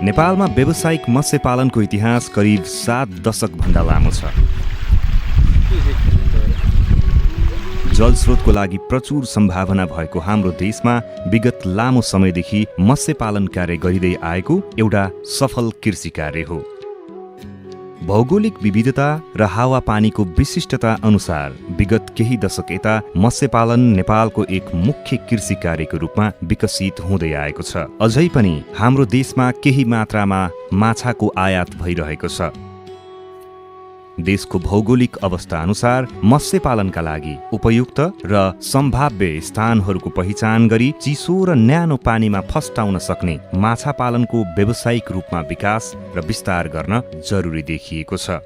नेपालमा व्यावसायिक मत्स्य पालनको इतिहास करिब 7 दशकभन्दा लामो छ। जलस्रोतको लागि प्रचुर सम्भावना भएको हाम्रो देशमा विगत लामो समयदेखि मत्स्य पालन कार्य गरिँदै आएको एउटा सफल कृषि कार्य हो। भौगोलिक विविधता र हावापानीको विशिष्टता अनुसार विगत केही दशक यता मत्स्य पालन नेपालको एक मुख्य कृषि कार्यको रूपमा विकसित हुँदै आएको छ। अझै पनि हाम्रो देशमा केही मात्रामा माछाको आयात भइरहेको छ। देशको भौगोलिक अवस्था अनुसार मत्स्य पालनका लागि उपयुक्त र सम्भाव्य स्थानहरूको पहिचान गरी चिसो र न्यानो पानीमा फस्टाउन सक्ने माछा पालनको व्यावसायिक रूपमा विकास र विस्तार गर्न जरुरी देखिएको छ।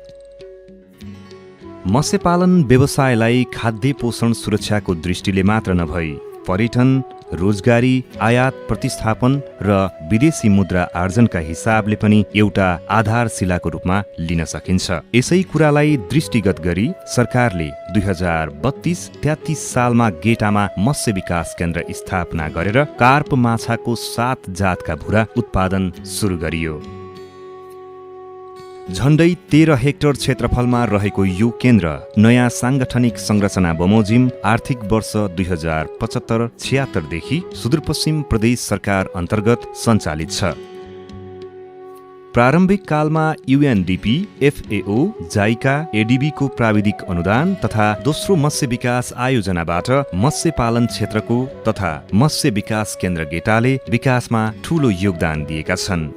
मत्स्य पालन व्यवसायलाई खाद्य पोषण सुरक्षाको दृष्टिले मात्र नभई पर्यटन, रोजगारी, आयात प्रतिस्थापन र विदेशी मुद्रा आर्जनका हिसाबले पनि एउटा आधारशिलाको रूपमा लिन सकिन्छ। यसै कुरालाई दृष्टिगत गरी सरकारले 2032-33 सालमा गेटामा मत्स्य विकास केन्द्र स्थापना गरेर कार्प माछाको 7 जातका भुरा उत्पादन सुरु गरियो। झण्डै 13 हेक्टर क्षेत्रफलमा रहेको यो केन्द्र नयाँ सांगठनिक संरचना बमोजिम आर्थिक वर्ष 2075-76 देखि सुदूरपश्चिम प्रदेश सरकार अन्तर्गत सञ्चालित छ। प्रारम्भिक कालमा UNDP, FAO, जाइका, ADB को प्राविधिक अनुदान तथा दोस्रो मत्स्य विकास आयोजनाबाट मत्स्य पालन क्षेत्रको तथा मत्स्य विकास केन्द्र गेटाले विकासमा ठूलो योगदान दिएका छन्।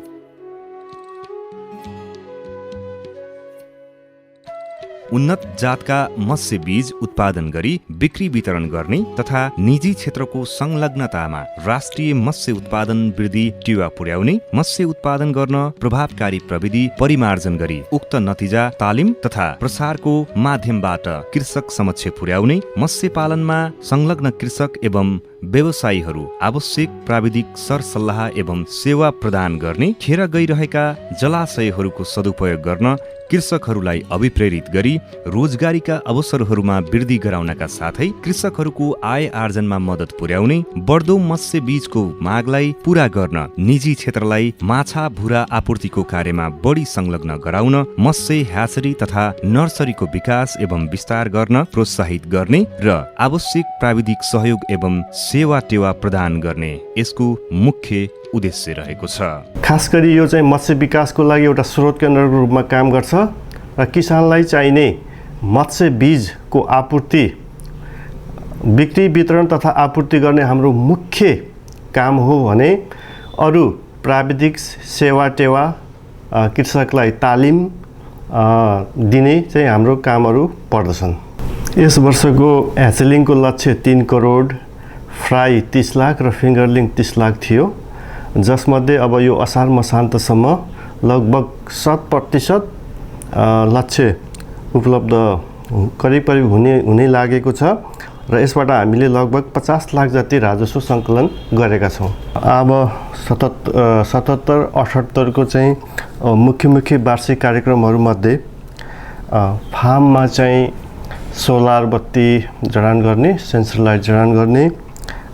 उन्नत जातका मत्स्य बीज उत्पादन गरी बिक्री वितरण गर्ने तथा निजी क्षेत्रको संलग्नतामा राष्ट्रिय मत्स्य उत्पादन वृद्धि टेवा पुर्याउने, मत्स्य उत्पादन गर्न प्रभावकारी प्रविधि परिमार्जन गरी उक्त नतिजा तालिम तथा प्रसारको माध्यमबाट कृषक समक्ष पुर्याउने, मत्स्य पालनमा संलग्न कृषक एवं व्यवसायीहरू आवश्यक प्राविधिक सरसल्लाह एवं सेवा प्रदान गर्ने, खेर गइरहेका जलाशयहरूको सदुपयोग गर्न कृषकहरूलाई अभिप्रेरित गरी रोजगारीका अवसरहरूमा वृद्धि गराउनका साथै कृषकहरूको आय आर्जनमा मद्दत पुर्याउने, बढ्दो मत्स्य बीजको मागलाई पूरा गर्न निजी क्षेत्रलाई माछा भुरा आपूर्तिको कार्यमा बढी संलग्न गराउन, मत्स्य ह्याचरी तथा नर्सरीको विकास एवं विस्तार गर्न प्रोत्साहित गर्ने र आवश्यक प्राविधिक सहयोग एवं सेवा टेवा प्रदान गर्ने यसको मुख्य उद्देश्य रहेको छ। खास गरी यो चाहिँ मत्स्य विकासको लागि एउटा स्रोत केन्द्रको रूपमा काम गर्छ र किसानलाई चाहिने मत्स्य बीजको आपूर्ति, बिक्री वितरण तथा आपूर्ति गर्ने हाम्रो मुख्य काम हो भने अरू प्राविधिक सेवा टेवा कृषकलाई तालिम दिने चाहिँ हाम्रो कामहरू पर्दछन्। यस वर्षको ह्याचलिङको लक्ष्य 3 करोड, फ्राई 30 लाख र फिङ्गरलिङ 30 लाख थियो, जसमध्ये अब यो असार मसान्तसम्म लगभग 100% लक्ष्य उपलब्ध करिब हुने लागेको छ र यसबाट हामीले लगभग 50 लाख जति राजस्व सङ्कलन गरेका छौँ। अब 77-78 को चाहिँ मुख्य वार्षिक कार्यक्रमहरूमध्ये फार्ममा चाहिँ सोलर बत्ती जडान गर्ने, सेन्सर लाइट जडान गर्ने,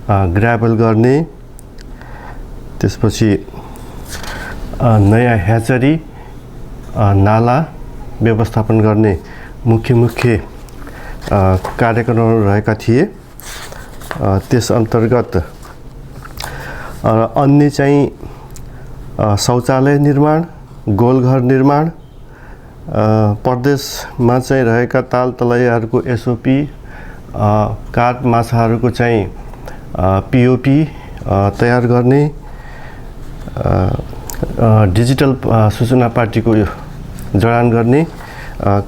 ग्राभल गर्ने, त्यसपछि नयाँ ह्याचरी, नाला व्यवस्थापन गर्ने मुख्य कार्यक्रमहरू रहेका थिए। त्यस अन्तर्गत अन्य चाहिँ शौचालय निर्माण, गोलघर निर्माण, प्रदेशमा चाहिँ रहेका ताल तलैयाहरूको SOP, कार्प माछाहरूको चाहिँ POP तयार गर्ने, डिजिटल सूचना पार्टीको जडान गर्ने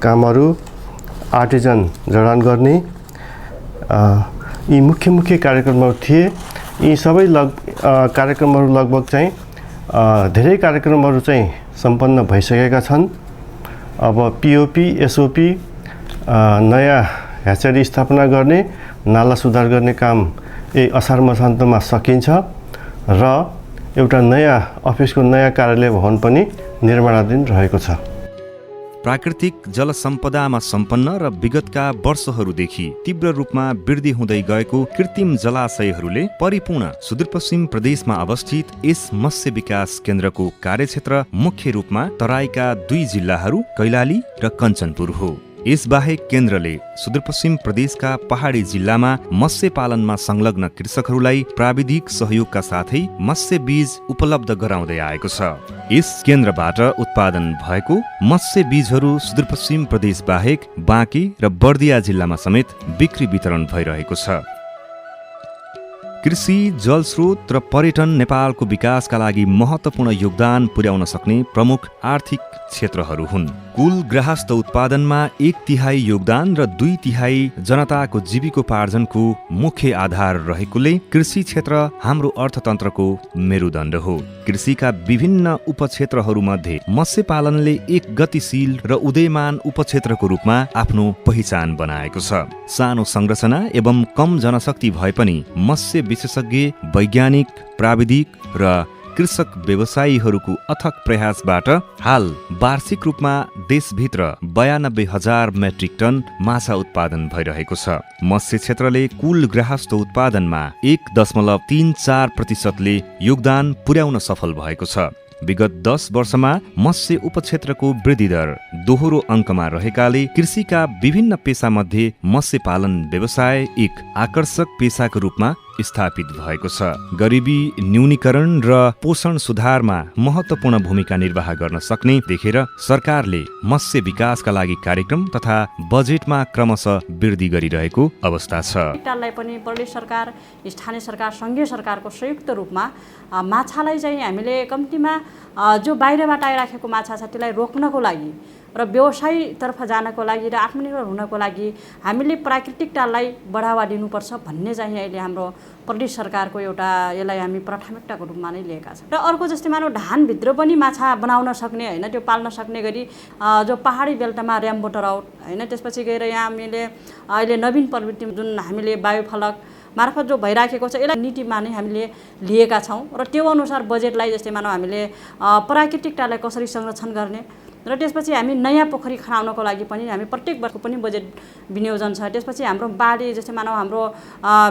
कामहरू, आर्टिजन जडान गर्ने, यी मुख्य कार्यक्रमहरू थिए। यी सबै कार्यक्रमहरू लगभग चाहिँ धेरै कार्यक्रमहरू चाहिँ सम्पन्न भइसकेका छन्। अब POP, SOP, नयाँ ह्याचरी स्थापना गर्ने, नाला सुधार गर्ने काम असार मसान्तमा सकिन्छ र एउटा नयाँ अफिसको नयाँ कार्यालय भवन पनि निर्माणाधीन रहेको छ। प्राकृतिक जल सम्पदामा सम्पन्न र विगतका वर्षहरूदेखि तीव्र रूपमा वृद्धि हुँदै गएको कृत्रिम जलाशयहरूले परिपूर्ण सुदूरपश्चिम प्रदेशमा अवस्थित यस मत्स्य विकास केन्द्रको कार्यक्षेत्र मुख्य रूपमा तराईका 2 जिल्लाहरू कैलाली र कञ्चनपुर हो। यसबाहेक केन्द्रले सुदूरपश्चिम प्रदेशका पहाडी जिल्लामा मत्स्य पालनमा संलग्न कृषकहरूलाई प्राविधिक सहयोगका साथै मत्स्य बीज उपलब्ध गराउँदै आएको छ। यस केन्द्रबाट उत्पादन भएको मत्स्य बीजहरू सुदूरपश्चिम प्रदेश बाहेक बाँकी र बर्दिया जिल्लामा समेत बिक्री वितरण भइरहेको छ। कृषि, जलस्रोत र पर्यटन नेपालको विकासका लागि महत्त्वपूर्ण योगदान पुर्याउन सक्ने प्रमुख आर्थिक क्षेत्रहरू हुन्। कुल गृहस्थ उत्पादनमा 1/3 योगदान र 2/3 जनताको जीविकोपार्जनको मुख्य आधार रहेकोले कृषि क्षेत्र हाम्रो अर्थतन्त्रको मेरुदण्ड हो। कृषिका विभिन्न उपक्षेत्रहरूमध्ये मत्स्य पालनले एक गतिशील र उदयमान उपक्षेत्रको रूपमा आफ्नो पहिचान बनाएको छ। सानो संरचना एवं कम जनशक्ति भए पनि मत्स्य विशेषज्ञ, वैज्ञानिक, प्राविधिक र कृषक व्यवसायीहरूको अथक प्रयासबाट हाल वार्षिक रूपमा देशभित्र 92,000 मेट्रिक टन माछा उत्पादन भइरहेको छ। मत्स्य क्षेत्रले कुल गृहस्थ उत्पादनमा 1.34% योगदान पुर्याउन सफल भएको छ। विगत 10 वर्षमा मत्स्य उपक्षेत्रको वृद्धि दर दोहोरो अङ्कमा रहेकाले कृषिका विभिन्न पेशामध्ये मत्स्य पालन व्यवसाय एक आकर्षक पेशाको रूपमा स्थापित भएको छ। गरिबी न्यूनीकरण र पोषण सुधारमा महत्त्वपूर्ण भूमिका निर्वाह गर्न सक्ने देखेर सरकारले मत्स्य विकासका लागि कार्यक्रम तथा बजेटमा क्रमशः वृद्धि गरिरहेको अवस्था छ। लाई पनि प्रदेश सरकार, स्थानीय सरकार, सङ्घीय सरकारको संयुक्त रूपमा माछालाई चाहिँ हामीले कम्तीमा जो बाहिरबाट आइराखेको माछा छ त्यसलाई रोक्नको लागि र व्यवसायतर्फ जानको लागि र आत्मनिर्भर हुनको लागि हामीले प्राकृतिक ताललाई बढावा दिनुपर्छ भन्ने चाहिँ अहिले हाम्रो प्रदेश सरकारको एउटा यसलाई हामी प्राथमिकताको रूपमा नै लिएका छौँ। र अर्को जस्तै मानव धानभित्र पनि माछा बनाउन सक्ने होइन, त्यो पाल्न सक्ने गरी जो पहाडी बेल्टमा ऱ्याम्बो ट्राउट होइन, त्यसपछि गएर यहाँ हामीले अहिले नवीन प्रवृत्ति जुन हामीले बायोफलक मार्फत जो भइराखेको छ यसलाई नीतिमा नै हामीले लिएका छौँ र त्यो अनुसार बजेटलाई जस्तै मानव हामीले प्राकृतिक ताललाई कसरी संरक्षण गर्ने र त्यसपछि हामी नयाँ पोखरी खनाउनको लागि पनि हामी प्रत्येक वर्षको पनि बजेट विनियोजन छ। त्यसपछि हाम्रो बाली जस्तै मानव हाम्रो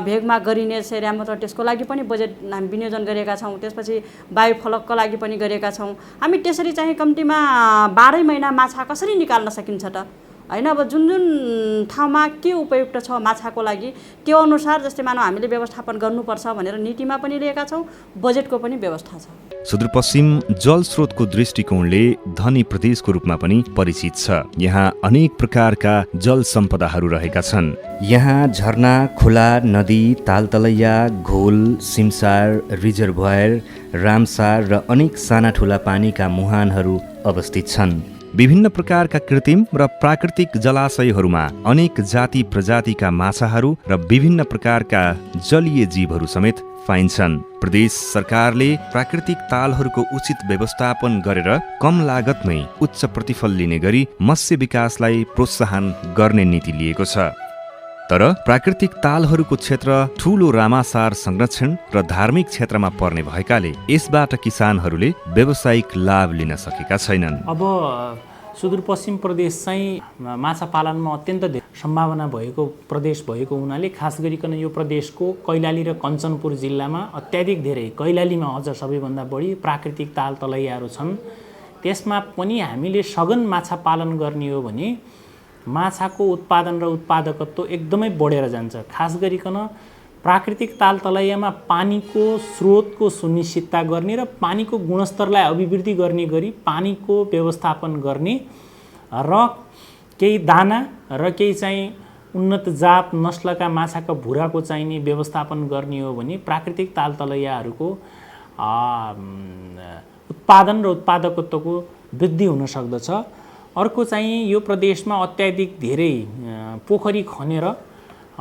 भेगमा गरिने ऱ्याम्बो ट्राउट त्यसको लागि पनि बजेट हामी विनियोजन गरेका छौँ। त्यसपछि बायोफलकको लागि पनि गरेका छौँ। हामी त्यसरी चाहिँ कम्तीमा 12 महिना माछा कसरी निकाल्न सकिन्छ त होइन। अब जुन जुन ठाउँमा के उपयुक्त छ माछाको लागि त्यो अनुसार जस्तै मानव हामीले व्यवस्थापन गर्नुपर्छ भनेर नीतिमा पनि लिएका छौँ, बजेटको पनि व्यवस्था छ। सुदूरपश्चिम जलस्रोतको दृष्टिकोणले धनी प्रदेशको रूपमा पनि परिचित छ। यहाँ अनेक प्रकारका जल सम्पदाहरू रहेका छन्। यहाँ झरना, खोला, नदी, तालतलैया, घोल, सिमसार, रिजर्भोयर, रामसार र अनेक साना ठुला पानीका मुहानहरू अवस्थित छन्। विभिन्न प्रकारका कृत्रिम र प्राकृतिक जलाशयहरूमा अनेक जाति प्रजातिका माछाहरू र विभिन्न प्रकारका जलीय जीवहरू समेत पाइन्छन्। प्रदेश सरकारले प्राकृतिक तालहरूको उचित व्यवस्थापन गरेर कम लागतमै उच्च प्रतिफल लिने गरी मत्स्य विकासलाई प्रोत्साहन गर्ने नीति लिएको छ। तर प्राकृतिक तालहरूको क्षेत्र ठूलो रामासार संरक्षण र धार्मिक क्षेत्रमा पर्ने भएकाले यसबाट किसानहरूले व्यावसायिक लाभ लिन सकेका छैनन्। अब सुदूरपश्चिम प्रदेश चाहिँ माछा पालनमा अत्यन्त धेरै सम्भावना भएको प्रदेश भएको हुनाले खास गरिकन यो प्रदेशको कैलाली र कञ्चनपुर जिल्लामा अत्याधिक धेरै, कैलालीमा अझ सबैभन्दा बढी प्राकृतिक ताल तलैयाहरू छन्। त्यसमा पनि हामीले सघन माछा पालन गर्ने हो भने माछाको उत्पादन र उत्पादकत्व एकदमै बढेर जान्छ। खास गरिकन प्राकृतिक ताल तलैयामा पानीको स्रोतको सुनिश्चितता गर्ने र पानीको गुणस्तरलाई अभिवृद्धि गर्ने गरी पानीको व्यवस्थापन गर्ने र केही दाना र केही चाहिँ उन्नत जात नस्लका माछाका भुराको चाहिने व्यवस्थापन गर्ने हो भने प्राकृतिक ताल तलैयाहरूको उत्पादन र उत्पादकत्वको वृद्धि हुन सक्दछ। अर्को चाहिँ यो प्रदेशमा अत्याधिक धेरै पोखरी खनेर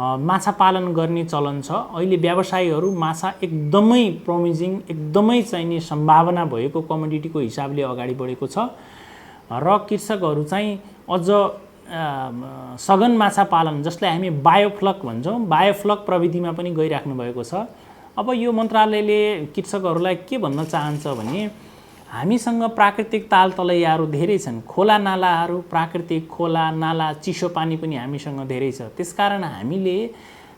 माछा पालन गर्ने चलन छ। अहिले व्यवसायीहरू माछा एकदमै प्रोमिजिङ, एकदमै चाहिने सम्भावना भएको कमोडिटीको हिसाबले अगाडि बढेको छ र कृषकहरू चाहिँ अझ सघन माछा पालन जसलाई हामी बायोफ्लक भन्छौँ, बायोफ्लक प्रविधिमा पनि गइराख्नु भएको छ। अब यो मन्त्रालयले कृषकहरूलाई के भन्न चाहन्छ भने हामीसँग प्राकृतिक ताल तलैयाहरू धेरै छन्, खोला नालाहरू, प्राकृतिक खोला नाला, चिसो पानी पनि हामीसँग धेरै छ। त्यसकारण हामीले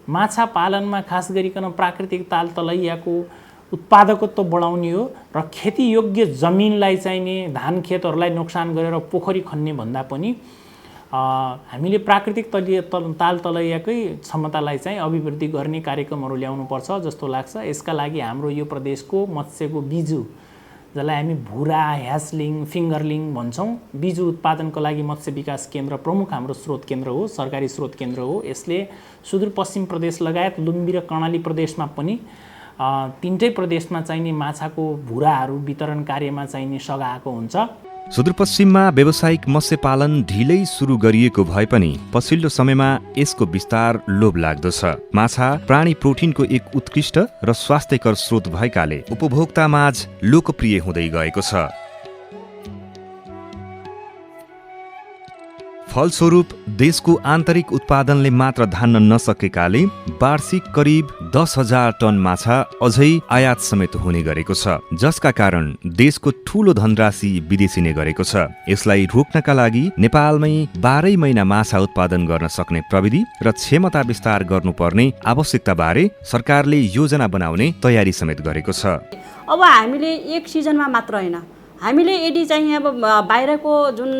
माछा पालनमा खास गरिकन प्राकृतिक ताल तलैयाको उत्पादकत्व बढाउने हो र खेतीयोग्य जमिनलाई चाहिने धान खेतहरूलाई नोक्सान गरेर पोखरी खन्ने भन्दा पनि हामीले प्राकृतिक ताल तलैयाकै क्षमतालाई चाहिँ अभिवृद्धि गर्ने कार्यक्रमहरू ल्याउनुपर्छ जस्तो लाग्छ। यसका लागि हाम्रो यो प्रदेशको मत्स्यको बिजु, जसलाई हामी भुरा, ह्यासलिङ, फिङ्गरलिङ भन्छौँ, बिजु उत्पादनको लागि मत्स्य विकास केन्द्र प्रमुख हाम्रो स्रोत केन्द्र हो, सरकारी स्रोत केन्द्र हो। यसले सुदूरपश्चिम प्रदेश लगायत लुम्बी र कर्णाली प्रदेशमा पनि तीनटै प्रदेशमा चाहिने माछाको भुराहरू वितरण कार्यमा चाहिने सघाएको हुन्छ। सुदूरपश्चिममा व्यावसायिक मत्स्य पालन ढिलै सुरु गरिएको भए पनि पछिल्लो समयमा यसको विस्तार लोभलाग्दो छ। माछा प्राणी प्रोटिनको एक उत्कृष्ट र स्वास्थ्यकर स्रोत भएकाले उपभोक्तामाझ लोकप्रिय हुँदै गएको छ। फलस्वरूप देशको आन्तरिक उत्पादनले मात्र धान्न नसकेकाले वार्षिक करिब 10,000 टन माछा अझै आयात समेत हुने गरेको छ, जसका कारण देशको ठूलो धनराशि विदेशिने गरेको छ। यसलाई रोक्नका लागि नेपालमै 12 महिना माछा उत्पादन गर्न सक्ने प्रविधि र क्षमता विस्तार गर्नुपर्ने आवश्यकताबारे सरकारले योजना बनाउने तयारी समेत गरेको छ। अब हामीले एक सिजनमा मात्र होइन, हामीले यदि चाहिँ अब बाहिरको जुन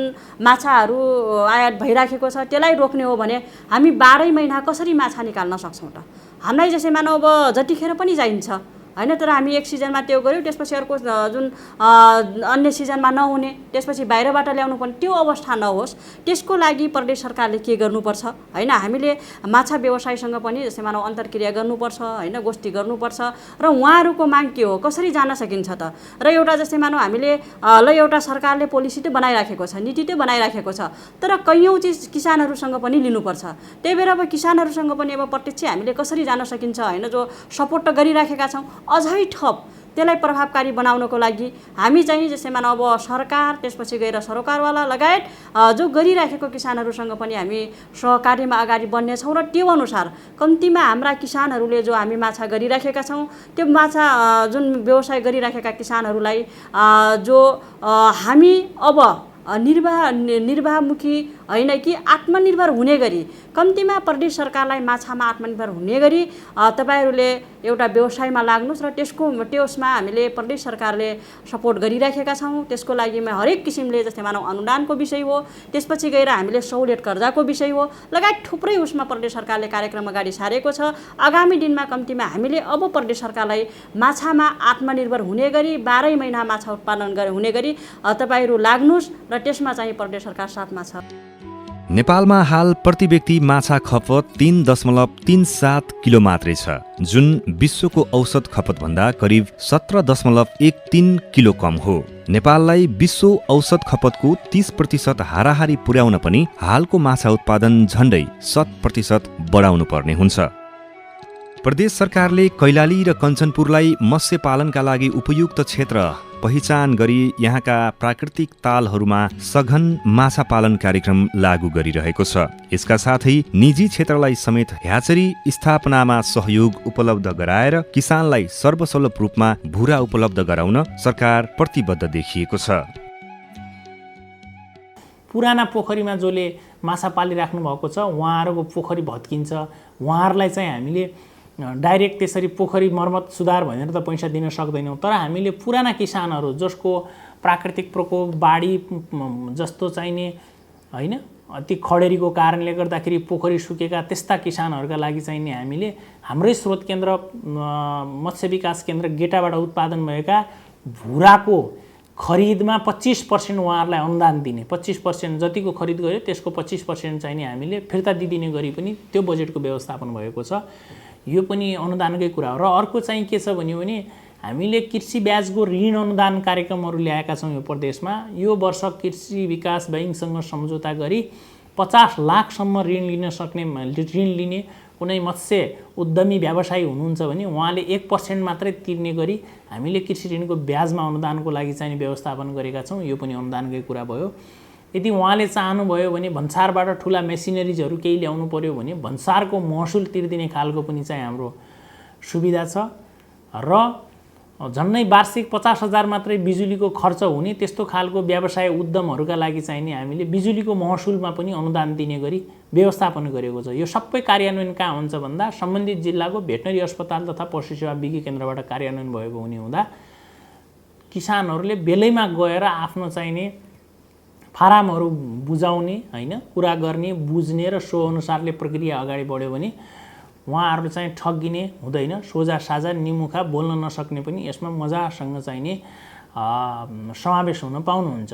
माछाहरू आयात भइराखेको छ त्यसलाई रोक्ने हो भने हामी 12 महिना कसरी माछा निकाल्न सक्छौँ त? हामीलाई जसै मानौ अब जतिखेर पनि चाहिन्छ होइन, तर हामी एक सिजनमा त्यो गऱ्यौँ, त्यसपछि अर्को जुन अन्य सिजनमा नहुने, त्यसपछि बाहिरबाट ल्याउनु पर्ने त्यो अवस्था नहोस्, त्यसको लागि प्रदेश सरकारले के गर्नुपर्छ होइन, हामीले माछा व्यवसायीसँग पनि जस्तै मानौ अन्तर्क्रिया गर्नुपर्छ होइन, गोष्ठी गर्नुपर्छ र उहाँहरूको माग के हो, कसरी जान सकिन्छ त? र एउटा जस्तै मानौ हामीले ल एउटा सरकारले पोलिसी त बनाइराखेको छ, नीति त बनाइराखेको छ, तर कैयौँ चिज किसानहरूसँग पनि लिनुपर्छ। त्यही भएर अब किसानहरूसँग पनि अब प्रत्यक्ष हामीले कसरी जान सकिन्छ होइन, जो सपोर्ट त गरिराखेका छौँ, अझै थप त्यसलाई प्रभावकारी बनाउनको लागि हामी चाहिँ जस्तै मानौ अब सरकार, त्यसपछि गएर सरोकारवाला लगायत जो गरिराखेको किसानहरूसँग पनि हामी सहकार्यमा अगाडि बढ्नेछौँ र त्यो अनुसार कम्तीमा हाम्रा किसानहरूले जो हामी माछा गरिराखेका छौँ त्यो माछा जुन व्यवसाय गरिराखेका किसानहरूलाई जो हामी अब निर्वाहमुखी होइन कि आत्मनिर्भर हुने गरी कम्तीमा प्रदेश सरकारलाई माछामा आत्मनिर्भर हुने गरी तपाईँहरूले एउटा व्यवसायमा लाग्नुहोस् र त्यसमा हामीले प्रदेश सरकारले सपोर्ट गरिराखेका छौँ। त्यसको लागि हरेक किसिमले जस्तै मानौ अनुदानको विषय हो, त्यसपछि गएर हामीले सहुलियत कर्जाको विषय हो, लगायत थुप्रै उसमा प्रदेश सरकारले कार्यक्रम अगाडि सारेको छ। आगामी दिनमा कम्तीमा हामीले अब प्रदेश सरकारलाई माछामा आत्मनिर्भर हुने गरी 12 महिना माछा उत्पादन हुने गरी तपाईँहरू लाग्नुहोस् र त्यसमा चाहिँ प्रदेश सरकार साथमा छ। नेपालमा हाल प्रति व्यक्ति माछा खपत 3.37 किलो मात्रै छ, जुन विश्वको औसत खपतभन्दा करिब 17.13 किलो कम हो। नेपाललाई विश्व औसत खपतको 30% हाराहारी पुर्याउन पनि हालको माछा उत्पादन झण्डै 100% बढाउनु पर्ने हुन्छ। प्रदेश सरकारले कैलाली र कञ्चनपुरलाई मत्स्य पालनका लागि उपयुक्त क्षेत्र पहिचान गरी यहाँका प्राकृतिक तालहरूमा सघन माछा पालन कार्यक्रम लागू गरिरहेको छ। यसका साथै निजी क्षेत्रलाई समेत ह्याचरी स्थापनामा सहयोग उपलब्ध गराएर किसानलाई सर्वसुलभ रूपमा भुरा उपलब्ध गराउन सरकार प्रतिबद्ध देखिएको छ। पुराना पोखरीमा जसले माछा पालिराख्नु भएको छ उहाँहरूको पोखरी भत्किन्छ, उहाँहरूलाई चाहिँ हामीले डाइरेक्ट त्यसरी पोखरी मर्मत सुधार भनेर त पैसा दिन सक्दैनौँ, तर हामीले पुराना किसानहरू जसको प्राकृतिक प्रकोप बाढी जस्तो चाहिने होइन, ती खडेरीको कारणले गर्दाखेरि पोखरी सुकेका त्यस्ता किसानहरूका लागि चाहिने हामीले हाम्रै स्रोत केन्द्र मत्स्य विकास केन्द्र गेटाबाट उत्पादन भएका भुराको खरिदमा 25% उहाँहरूलाई अनुदान दिने, 25% जतिको खरिद गर्यो त्यसको 25% चाहिने हामीले फिर्ता दिने गरी पनि त्यो बजेटको व्यवस्थापन भएको छ। यो पनि अनुदानकै कुरा हो। र अर्को चाहिँ के छ भने हामीले कृषि ब्याजको ऋण अनुदान कार्यक्रमहरू ल्याएका छौँ यो प्रदेशमा। यो वर्ष कृषि विकास बैङ्कसँग सम्झौता गरी 50 लाखसम्म ऋण लिने कुनै मत्स्य उद्यमी व्यवसायी हुनुहुन्छ भने उहाँले 1% मात्रै तिर्ने गरी हामीले कृषि ऋणको ब्याजमा अनुदानको लागि चाहिँ व्यवस्थापन गरेका छौँ। यो पनि अनुदानकै कुरा भयो। यदि उहाँले चाहनुभयो भने भन्सारबाट ठुला मेसिनरिजहरू केही ल्याउनु पर्यो भने भन्सारको महसुल तिर्दिने खालको पनि चाहिँ हाम्रो सुविधा छ। र झन्नै वार्षिक 50,000 मात्रै बिजुलीको खर्च हुने त्यस्तो खालको व्यवसाय उद्यमहरूका लागि चाहिँ नि हामीले बिजुलीको महसुलमा पनि अनुदान दिने गरी व्यवस्थापन गरेको छ। यो सबै कार्यान्वयन कहाँ हुन्छ भन्दा सम्बन्धित जिल्लाको भेटनरी अस्पताल तथा पशु सेवा विज्ञ केन्द्रबाट कार्यान्वयन भएको हुने हुँदा किसानहरूले बेलैमा गएर आफ्नो चाहिने फारामहरू बुझाउने हैन, कुरा गर्ने, बुझ्ने र सो अनुसारले प्रक्रिया अगाडि बढ्यो भने उहाँहरू चाहिँ ठगिने हुँदैन। सोझा साझा निमुखा बोल्न नसक्ने पनि यसमा मजासँग चाहिने समावेश हुन पाउनुहुन्छ।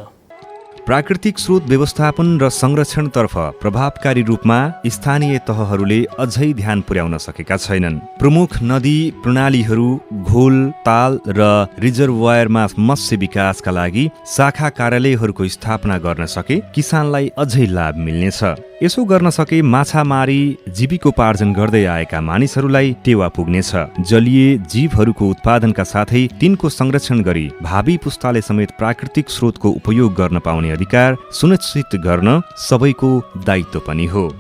प्राकृतिक स्रोत व्यवस्थापन र संरक्षणतर्फ प्रभावकारी रूपमा स्थानीय तहहरूले अझै ध्यान पुर्याउन सकेका छैनन्। प्रमुख नदी प्रणालीहरू, घोल, ताल र रिजर्भोयरमा मत्स्य विकासका लागि शाखा कार्यालयहरूको स्थापना गर्न सके किसानलाई अझै लाभ मिल्नेछ। यसो गर्न सके माछा मारी जीविकोपार्जन गर्दै आएका मानिसहरूलाई टेवा पुग्नेछ। जलीय जीवहरूको उत्पादनका साथै तिनको संरक्षण गरी भावी पुस्ताले समेत प्राकृतिक स्रोतको उपयोग गर्न पाउने अधिकार सुनिश्चित गर्न सबैको दायित्व पनि हो।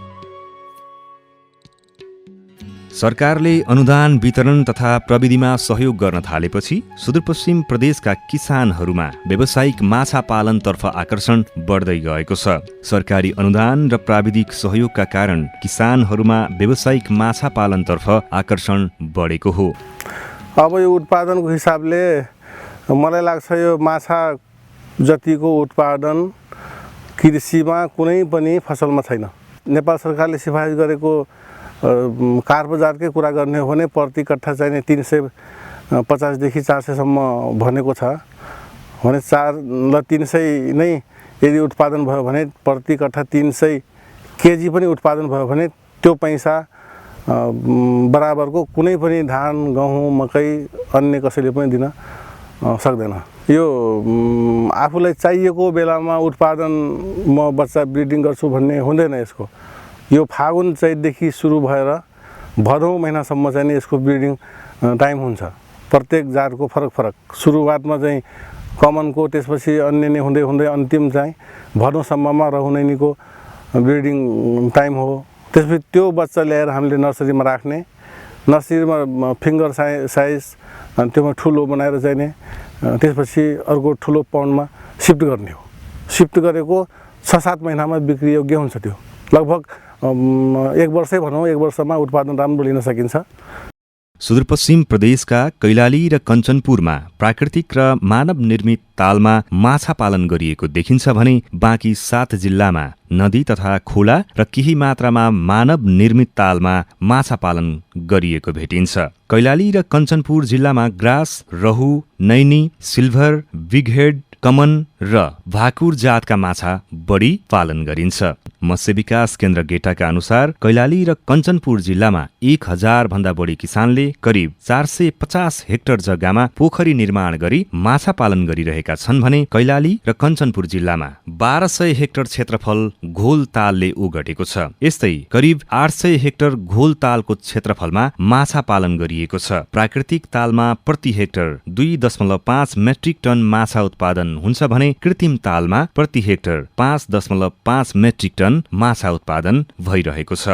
सरकारले अनुदान वितरण तथा प्रविधिमा सहयोग गर्न थालेपछि सुदूरपश्चिम प्रदेशका किसानहरूमा व्यावसायिक माछा पालनतर्फ आकर्षण बढ्दै गएको छ। सरकारी अनुदान र प्राविधिक सहयोगका कारण किसानहरूमा व्यावसायिक माछा पालनतर्फ आकर्षण बढेको हो। अब यो उत्पादनको हिसाबले मलाई लाग्छ यो माछा जतिको उत्पादन कृषिमा कुनै पनि फसलमा छैन। नेपाल सरकारले सिफारिस गरेको कार बजारकै कुरा गर्ने हो भने प्रति कट्ठा चाहिने 350 देखि 400सम्म भनेको छ भने 300 नै यदि उत्पादन भयो भने प्रति कट्ठा 300 केजी पनि उत्पादन भयो भने त्यो पैसा बराबरको कुनै पनि धान, गहुँ, मकै अन्य कसैले पनि दिन सक्दैन। यो आफूलाई चाहिएको बेलामा उत्पादन म बच्चा ब्रिडिङ गर्छु भन्ने हुँदैन। यसको यो फागुन चैतदेखि सुरु भएर भदौ महिनासम्म चाहिँ यसको ब्रिडिङ टाइम हुन्छ। प्रत्येक जातको फरक फरक सुरुवातमा चाहिँ कमनको, त्यसपछि अन्य नै हुँदै हुँदै अन्तिम चाहिँ भदौसम्ममा रहुनैनीको ब्रिडिङ टाइम हो। त्यसपछि त्यो बच्चा ल्याएर हामीले नर्सरीमा राख्ने, नर्सरीमा फिङ्गर साइज अनि त्योमा ठुलो बनाएर चाहिने, त्यसपछि अर्को ठुलो पन्डमा सिफ्ट गर्ने हो। सिफ्ट गरेको 6-7 महिनामा बिक्री योग्य हुन्छ। त्यो लगभग 1 वर्षै भनौँ, 1 वर्षमा उत्पादन राम्रो लिन सकिन्छ। सुदूरपश्चिम प्रदेशका कैलाली र कञ्चनपुरमा प्राकृतिक र मानव निर्मित तालमा माछा पालन गरिएको देखिन्छ भने बाँकी 7 जिल्लामा नदी तथा खोला र केही मात्रामा मानव निर्मित तालमा माछा पालन गरिएको भेटिन्छ। कैलाली र कञ्चनपुर जिल्लामा ग्रास, रहु, नैनी, सिल्भर, बिगहेड, कमन र भाकुर जातका माछा बढी पालन गरिन्छ। मत्स्य विकास केन्द्र गेटाका अनुसार कैलाली र कञ्चनपुर जिल्लामा 1000 भन्दा बढी किसानले करिब 450 हेक्टर जग्गामा पोखरी निर्माण गरी माछा पालन गरिरहेका छन् भने कैलाली र कञ्चनपुर जिल्लामा 1200 हेक्टर क्षेत्रफल घोल तालले ओगटेको छ। यस्तै करिब 800 हेक्टर घोल तालको क्षेत्रफलमा माछा पालन गरिएको छ। प्राकृतिक तालमा प्रति हेक्टर 2.5 मेट्रिक टन माछा उत्पादन हुन्छ भने कृत्रिम तालमा प्रति हेक्टर 5.5 मेट्रिक टन माछा उत्पादन भइरहेको छ।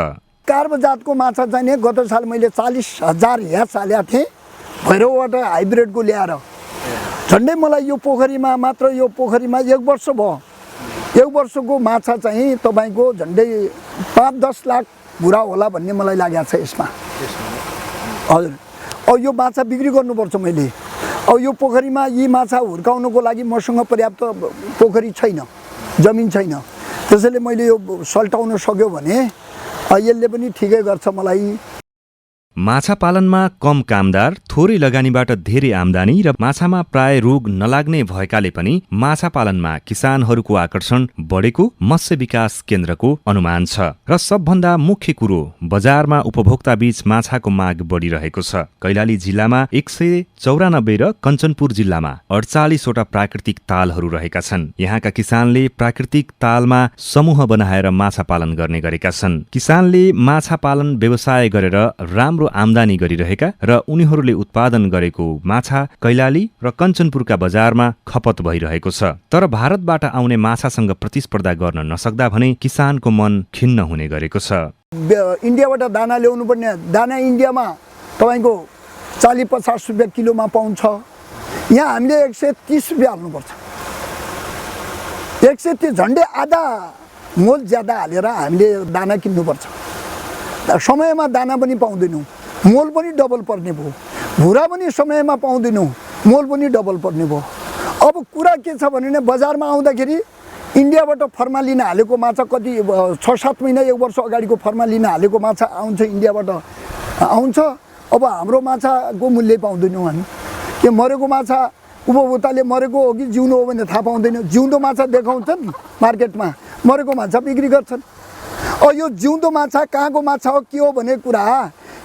कार्प जातको माछा चाहिने गत साल मैले 40,000 ह्याच हालेको थिएँ भैरवबाट हाइब्रिडको ल्याएर। झन्डै मलाई यो पोखरीमा मात्र, यो पोखरीमा 1 वर्ष भयो, 1 वर्षको माछा चाहिँ तपाईँको झन्डै 5-10 लाख भुरा होला भन्ने मलाई लागेको छ यसमा। हजुर, अब यो माछा बिक्री गर्नुपर्छ मैले। अब यो पोखरीमा यी माछा हुर्काउनको लागि मसँग पर्याप्त पोखरी छैन, जमिन छैन। त्यसैले मैले यो सल्टाउन सक्यो भने यसले पनि ठिकै गर्छ मलाई। माछा पालनमा कम कामदार, थोरै लगानीबाट धेरै आम्दानी र माछामा प्राय रोग नलाग्ने भएकाले पनि माछा पालनमा किसानहरूको आकर्षण बढेको मत्स्य विकास केन्द्रको अनुमान छ। र सबभन्दा मुख्य कुरो बजारमा उपभोक्ता बीच माछाको माग बढिरहेको छ। कैलाली जिल्लामा 194 र कञ्चनपुर जिल्लामा 48 वटा प्राकृतिक तालहरू रहेका छन्। यहाँका किसानले प्राकृतिक तालमा समूह बनाएर माछा पालन गर्ने गरेका छन्। किसानले माछा पालन व्यवसाय गरेर राम्रो आम्दानी गरिरहेका र उनीहरूले उत्पादन गरेको माछा कैलाली र कञ्चनपुरका बजारमा खपत भइरहेको छ। तर भारतबाट आउने माछासँग प्रतिस्पर्धा गर्न नसक्दा भने किसानको मन खिन्न हुने गरेको छ। इन्डियाबाट दाना ल्याउनु पर्ने, दाना इन्डियामा तपाईँको 40-50 रुपियाँ किलोमा पाउँछ। यहाँ हामीले 130 रुपियाँ हाल्नुपर्छ। 130 झन्डै आधा मोल ज्यादा हालेर हामीले दाना किन्नुपर्छ। समयमा दाना पनि पाउँदैनौँ, मोल पनि डबल पर्ने भयो। भुरा पनि समयमा पाउँदैनौँ, मोल पनि डबल पर्ने भयो। अब कुरा के छ भने बजारमा आउँदाखेरि इन्डियाबाट फर्मालिन हालेको माछा कति 6-7 महिना 1 वर्ष अगाडिको फर्मालिन हालेको माछा आउँछ, इन्डियाबाट आउँछ। अब हाम्रो माछाको मूल्य पाउँदैनौँ हामी। के मरेको माछा उपभोक्ताले मरेको हो कि जिउँदो हो भने थाहा पाउँदैन। जिउँदो माछा देखाउँछन् मार्केटमा, मरेको माछा बिक्री गर्छन्। यो जिउँदो माछा कहाँको माछा हो के हो भन्ने कुरा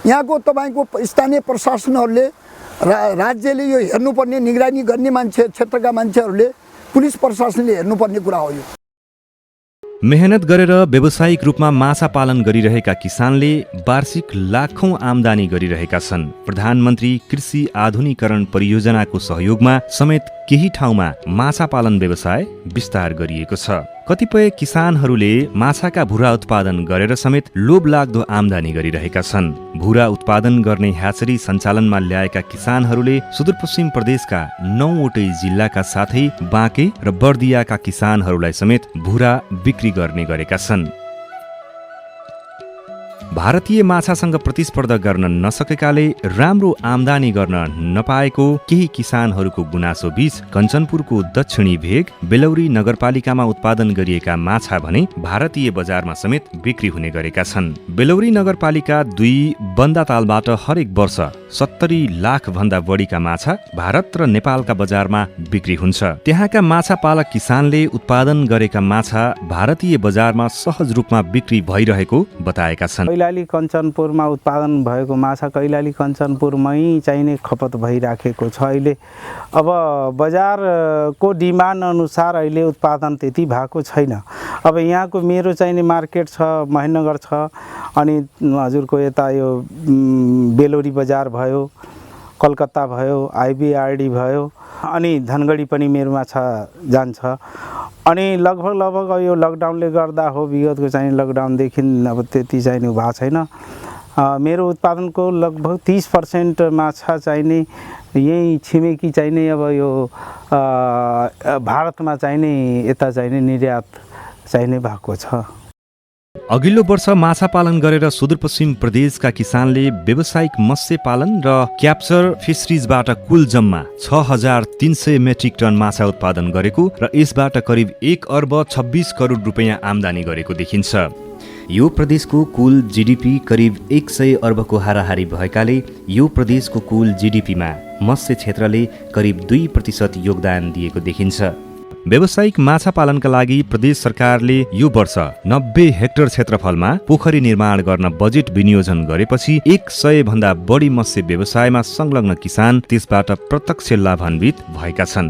यहाँको तपाईँको स्थानीय प्रशासनहरूले राज्यले यो हेर्नुपर्ने, निगरानी गर्ने मान्छे, क्षेत्रका मान्छेहरूले, पुलिस प्रशासनले हेर्नुपर्ने कुरा हो। यो मेहनत गरेर व्यावसायिक रूपमा माछा पालन गरिरहेका किसानले वार्षिक लाखौं आम्दानी गरिरहेका छन्। प्रधानमन्त्री कृषि आधुनिकीकरण परियोजनाको सहयोगमा समेत केही ठाउँमा माछा पालन व्यवसाय विस्तार गरिएको छ। कतिपय किसानहरूले माछाका भुरा उत्पादन गरेर समेत लोभलाग्दो आम्दानी गरिरहेका छन्। भुरा उत्पादन गर्ने ह्याचरी सञ्चालनमा ल्याएका किसानहरूले सुदूरपश्चिम प्रदेशका 9वटै जिल्लाका साथै बाँके र बर्दियाका किसानहरूलाई समेत भुरा बिक्री गर्ने गरेका छन्। भारतीय माछासँग प्रतिस्पर्धा गर्न नसकेकाले राम्रो आम्दानी गर्न नपाएको केही किसानहरूको गुनासो बीच कञ्चनपुरको दक्षिणी भेग बेलौरी नगरपालिकामा उत्पादन गरिएका माछा भने भारतीय बजारमा समेत बिक्री हुने गरेका छन्। बेलौरी नगरपालिका 2 बन्दातालबाट हरेक वर्ष 70 लाख भन्दा बढीका माछा भारत र नेपालका बजारमा बिक्री हुन्छ। त्यहाँका माछा पालक किसानले उत्पादन गरेका माछा भारतीय बजारमा सहज रूपमा बिक्री भइरहेको बताएका छन्। कैलाली कञ्चनपुरमा उत्पादन भएको माछा कैलाली कञ्चनपुरमै चाहिने खपत भइराखेको छ। अहिले अब बजारको डिमान्ड अनुसार अहिले उत्पादन त्यति भएको छैन। अब यहाँको मेरो चाहिने मार्केट छ, महेन्द्रनगर छ, अनि हजुरको यता यो बेलौरी बजार भयो, कलकत्ता भयो, आइबिआरडी भयो, अनि धनगढी पनि मेरो माछा जान्छ। अनि लगभग यो लकडाउनले गर्दा हो, विगतको चाहिँ लकडाउनदेखि अब त्यति चाहिने भएको छैन। मेरो उत्पादनको लगभग 30% माछा चाहिने यही छिमेकी चाहिने अब यो भारतमा चाहिने यता चाहिने निर्यात चाहिने भएको छ। अघिल्लो वर्ष माछा पालन गरेर सुदूरपश्चिम प्रदेशका किसानले व्यावसायिक मत्स्य पालन र क्याप्चर फिशरिजबाट कुल जम्मा 6,300 मेट्रिक टन माछा उत्पादन गरेको र यसबाट करिब 1 अर्ब 26 करोड रुपैयाँ आम्दानी गरेको देखिन्छ। यो प्रदेशको कुल जीडीपी करिब 100 अर्बको हाराहारी भएकाले यो प्रदेशको कुल जीडीपीमा मत्स्य क्षेत्रले करिब 2% योगदान दिएको देखिन्छ। व्यावसायिक माछा पालनका लागि प्रदेश सरकारले यो वर्ष 90 हेक्टर क्षेत्रफलमा पोखरी निर्माण गर्न बजेट विनियोजन गरेपछि 100 भन्दा बढी मत्स्य व्यवसायमा संलग्न किसान त्यसबाट प्रत्यक्ष लाभान्वित भएका छन्।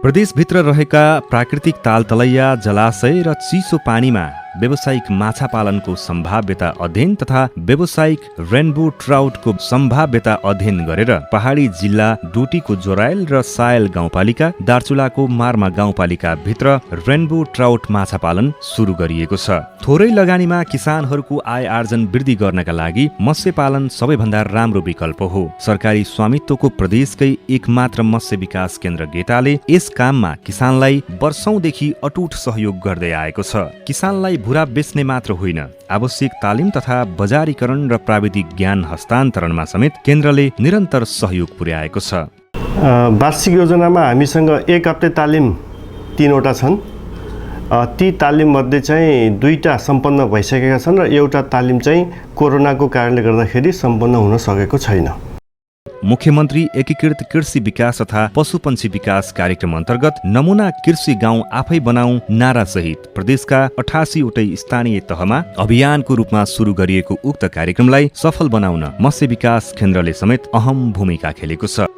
प्रदेशभित्र रहेका प्राकृतिक तालतलैया, जलाशय र चिसो पानीमा व्यावसायिक माछा पालनको सम्भाव्यता अध्ययन तथा व्यावसायिक रेनबो ट्राउटको सम्भाव्यता अध्ययन गरेर पहाडी जिल्ला डोटीको जोरायल र सायल गाउँपालिका, दार्चुलाको मार्मा गाउँपालिका भित्र रेनबो ट्राउट माछा पालन सुरु गरिएको छ। थोरै लगानीमा किसानहरूको आय आर्जन वृद्धि गर्नका लागि मत्स्य पालन सबैभन्दा राम्रो विकल्प हो। सरकारी स्वामित्वको प्रदेशकै एकमात्र मत्स्य विकास केन्द्र गेटाले यस काममा किसानलाई वर्षौंदेखि अटुट सहयोग गर्दै आएको छ। किसानलाई भुरा बेच्ने मात्र होइन, आवश्यक तालिम तथा बजारीकरण र प्राविधिक ज्ञान हस्तान्तरणमा समेत केन्द्रले निरन्तर सहयोग पुर्याएको छ। वार्षिक योजनामा हामीसँग 1 हप्ते तालिम 3वटा छन्। ती तालिम मध्ये चाहिँ 2टा सम्पन्न भइसकेका छन् र एउटा तालिम चाहिँ कोरोनाको कारणले गर्दाखेरि सम्पन्न हुन सकेको छैन। मुख्यमन्त्री एकीकृत कृषि विकास तथा पशुपन्छी विकास कार्यक्रम अन्तर्गत नमुना कृषि गाउँ आफै बनाऊ नारा सहित प्रदेशका 88 वटै स्थानीय तहमा अभियानको रूपमा सुरु गरिएको उक्त कार्यक्रमलाई सफल बनाउन मत्स्य विकास केन्द्रले समेत अहम भूमिका खेलेको छ।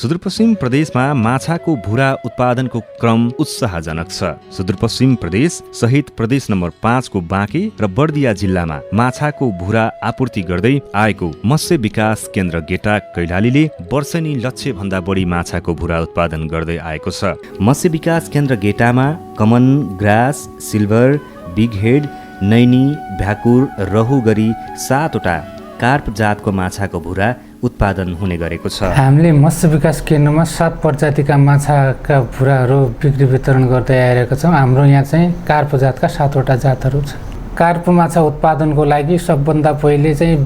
सुदूरपश्चिम प्रदेशमा माछाको भुरा उत्पादनको क्रम उत्साहजनक छ। सुदूरपश्चिम प्रदेश सहित प्रदेश नम्बर 5 को बाँके र बर्दिया जिल्लामा माछाको भुरा आपूर्ति गर्दै आएको मत्स्य विकास केन्द्र गेटा कैलालीले वर्षेनी 1 लाख भन्दा बढी माछाको भुरा उत्पादन गर्दै आएको छ। मत्स्य विकास केन्द्र गेटामा common, grass, silver, big head, नैनी, भ्याकुर, रहु गरी 7 वटा कार्प जातको माछाको भुरा उत्पादन हुने गरेको छ। हामीले मत्स्य विकास केन्द्रमा 7 प्रजातिका माछाका भुराहरू बिक्री वितरण गर्दै आइरहेका छौँ। हाम्रो यहाँ चाहिँ कार्प जातका 7वटा जातहरू छ। कार्प माछा उत्पादनको लागि सबभन्दा पहिले चाहिँ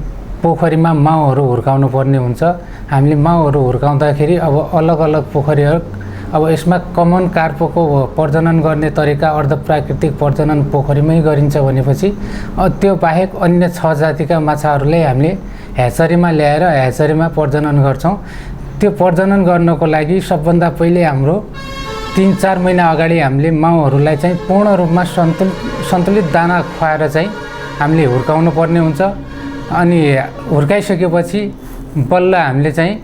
पोखरीमा माउहरू हुर्काउनु पर्ने हुन्छ। हामीले माउहरू हुर्काउँदाखेरि अब अलग अलग पोखरीहरू, अब यसमा कमन कार्पको प्रजनन गर्ने तरिका अर्धप्राकृतिक प्रजनन पोखरीमै गरिन्छ भनेपछि त्यो बाहेक अन्य 6 जातिका माछाहरूलाई हामीले ह्याचरीमा ल्याएर ह्याचरीमा प्रजनन गर्छौँ। त्यो प्रजनन गर्नको लागि सबभन्दा पहिले हाम्रो 3-4 महिना अगाडि हामीले माउहरूलाई चाहिँ पूर्ण रूपमा सन्तुलित दाना खुवाएर चाहिँ हामीले हुर्काउनु पर्ने हुन्छ। अनि हुर्काइसकेपछि बल्ल हामीले चाहिँ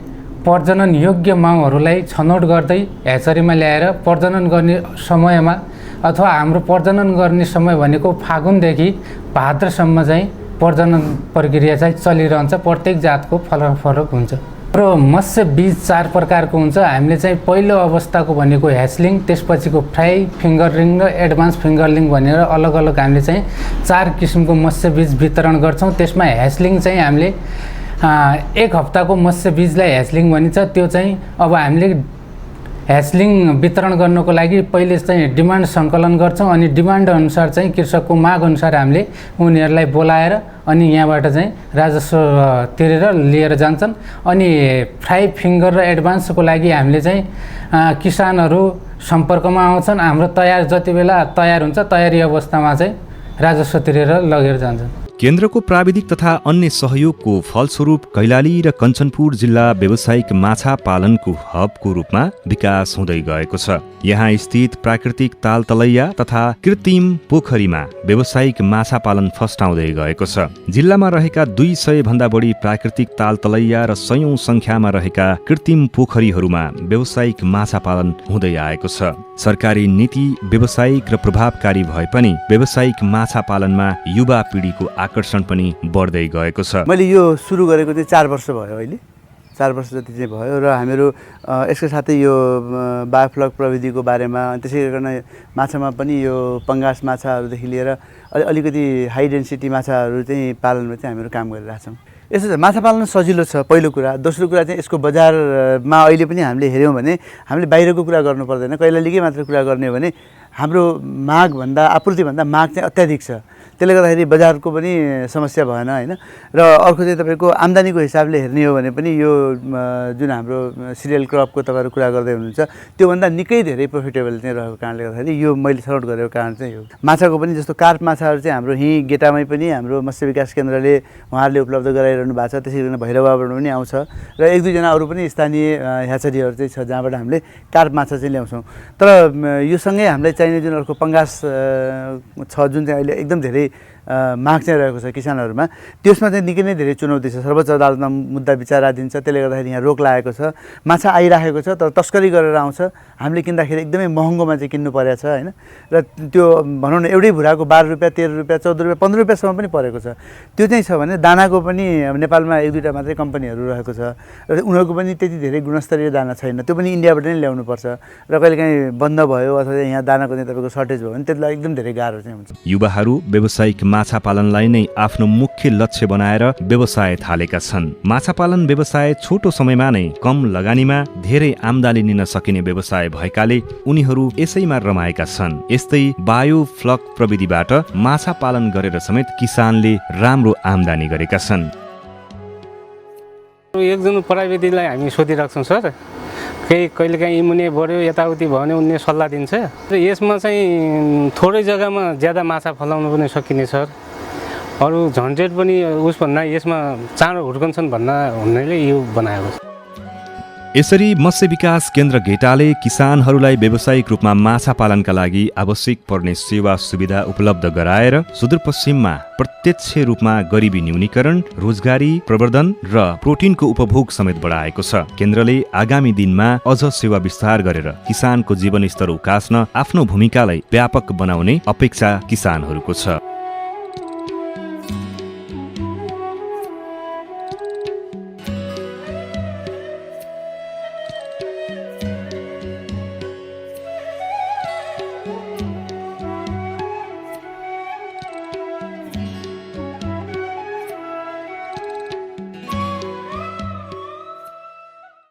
प्रजनन योग्य माउहरूलाई छनौट गर्दै ह्याचरीमा ल्याएर प्रजनन गर्ने समयमा, अथवा हाम्रो प्रजनन गर्ने समय भनेको फागुनदेखि भाद्रसम्म चाहिँ प्रजनन प्रक्रिया चाहिँ चलिरहन्छ। प्रत्येक जातको फरक फरक हुन्छ। र मत्स्य बीज 4 प्रकारको हुन्छ। हामीले चाहिँ पहिलो अवस्थाको भनेको ह्याचलिङ, त्यसपछिको फ्राई, फिङ्गरलिङ र एडभान्स फिङ्गरलिङ भनेर अलग अलग हामीले चाहिँ 4 किसिमको मत्स्य बीज वितरण गर्छौँ। त्यसमा ह्याचलिङ चाहिँ हामीले 1 हप्ताको मत्स्य बीजलाई ह्याचलिङ भनिन्छ। त्यो चाहिँ अब हामीले ह्याचलिङ वितरण गर्नको लागि पहिले चाहिँ डिमान्ड सङ्कलन गर्छौँ। अनि डिमान्ड अनुसार चाहिँ कृषकको माग अनुसार हामीले उनीहरूलाई बोलाएर अनि यहाँबाट चाहिँ राजस्व तिरेर लिएर जान्छन्। अनि फ्राई, फिङ्गर र एडभान्सको लागि हामीले चाहिँ किसानहरू सम्पर्कमा आउँछन्। हाम्रो तयार जति बेला तयार हुन्छ तयारी अवस्थामा चाहिँ राजस्व तिरेर लगेर जान्छन्। केन्द्रको प्राविधिक तथा अन्य सहयोगको फलस्वरूप कैलाली र कञ्चनपुर जिल्ला व्यावसायिक माछा पालनको हबको रूपमा विकास हुँदै गएको छ। यहाँ स्थित प्राकृतिक तालतलैया तथा कृत्रिम पोखरीमा व्यावसायिक माछा पालन फस्टाउँदै गएको छ। जिल्लामा रहेका 200 भन्दा बढी प्राकृतिक तालतलैया र 100औं संख्यामा रहेका कृत्रिम पोखरीहरूमा व्यावसायिक माछा पालन हुँदै आएको छ। सरकारी नीति व्यावसायिक र प्रभावकारी भए पनि व्यावसायिक माछा पालनमा युवा पिँढीको आकर्षण पनि बढ्दै गएको छ। मैले यो सुरु गरेको चाहिँ 4 वर्ष भयो। अहिले 4 वर्ष जति चाहिँ भयो र हामीहरू यसको साथै यो बायोफ्लक प्रविधिको बारेमा, त्यसै गरिकन माछामा पनि यो पंगास माछाहरूदेखि लिएर अलिकति हाई डेन्सिटी माछाहरू चाहिँ पालनमा चाहिँ हामीहरू काम गरिरहेछौँ। यसो छ, माछा पालन सजिलो छ पहिलो कुरा। दोस्रो कुरा चाहिँ यसको बजारमा अहिले पनि हामीले हेऱ्यौँ भने हामीले बाहिरको कुरा गर्नु पर्दैन, कैलालीकै मात्र कुरा गर्ने हो भने हाम्रो मागभन्दा आपूर्तिभन्दा माग चाहिँ अत्याधिक छ। त्यसले गर्दाखेरि बजारको पनि समस्या भएन होइन। र अर्को चाहिँ तपाईँको आम्दानीको हिसाबले हेर्ने हो भने पनि यो जुन हाम्रो सिरियल क्रपको तपाईँहरू कुरा गर्दै हुनुहुन्छ त्योभन्दा निकै धेरै प्रोफिटेबल चाहिँ रहेको कारणले गर्दाखेरि यो मैले छनौट गरेको कारण चाहिँ हो। माछाको पनि जस्तो कार्प माछाहरू चाहिँ हाम्रो यहीँ गेटामै पनि हाम्रो मत्स्य विकास केन्द्रले उहाँहरूले उपलब्ध गराइरहनु भएको छ। त्यसै गरी भैरवाबाट पनि आउँछ र 1-2 जना अरू पनि स्थानीय ह्याचरीहरू चाहिँ छ जहाँबाट हामीले कार्प माछा चाहिँ ल्याउँछौँ। तर यो सँगै हामीलाई चाहिने जुन अर्को पंगास छ जुन चाहिँ अहिले एकदम धेरै माग चाहिँ रहेको छ किसानहरूमा, त्यसमा चाहिँ निकै नै धेरै चुनौती छ। सर्वोच्च अदालतमा मुद्दा विचाराधीन छ। त्यसले गर्दाखेरि यहाँ रोक लागेको छ। माछा आइराखेको छ तर तस्करी गरेर आउँछ। हामीले किन्दाखेरि एकदमै महँगोमा चाहिँ किन्नु परेको छ होइन। र त्यो भनौँ न एउटै भुराको 12 रुपियाँ, 13 रुपियाँ, 14 रुपियाँ, 15 रुपियाँसम्म पनि परेको छ। त्यो चाहिँ छ भने दानाको पनि नेपालमा 1-2टा मात्रै कम्पनीहरू रहेको छ र उनीहरूको पनि त्यति धेरै गुणस्तरीय दाना छैन। त्यो पनि इन्डियाबाट नै ल्याउनु पर्छ र कहिलेकाहीँ बन्द भयो अथवा यहाँ दानाको चाहिँ तपाईँको सर्टेज भयो भने त्यसलाई एकदम धेरै गाह्रो चाहिँ हुन्छ। युवाहरू व्यावसायिक माछा पालनलाई नै आफ्नो मुख्य लक्ष्य बनाएर व्यवसाय थालेका छन्। माछा पालन व्यवसाय छोटो समयमा नै कम लगानीमा धेरै आम्दानी लिन सकिने व्यवसाय भएकाले उनीहरू यसैमा रमाएका छन्। यस्तै बायोफ्लक प्रविधिबाट माछा पालन गरेर समेत किसानले राम्रो आम्दानी गरेका छन्। एकजना प्राविधिकलाई हामी सोधिराख्छौँ सर, कहिलेकाहीँ इमुने बढ्यो यताउति भयो भने उनले सल्लाह दिन्छ र यसमा चाहिँ थोरै जग्गामा ज्यादा माछा फलाउनु पनि सकिने सर। अरू झन्झट पनि उस भन्दा यसमा चाँडो हुर्कन्छन् भन्नाले यो बनाएको छ। यसरी मत्स्य विकास केन्द्र गेटाले किसानहरूलाई व्यावसायिक रूपमा माछा पालनका लागि आवश्यक पर्ने सेवा सुविधा उपलब्ध गराएर सुदूरपश्चिममा प्रत्यक्ष रूपमा गरिबी न्यूनीकरण, रोजगारी प्रवर्धन र प्रोटिनको उपभोग समेत बढाएको छ। केन्द्रले आगामी दिनमा अझ सेवा विस्तार गरेर किसानको जीवनस्तर उकास्न आफ्नो भूमिकालाई व्यापक बनाउने अपेक्षा किसानहरूको छ।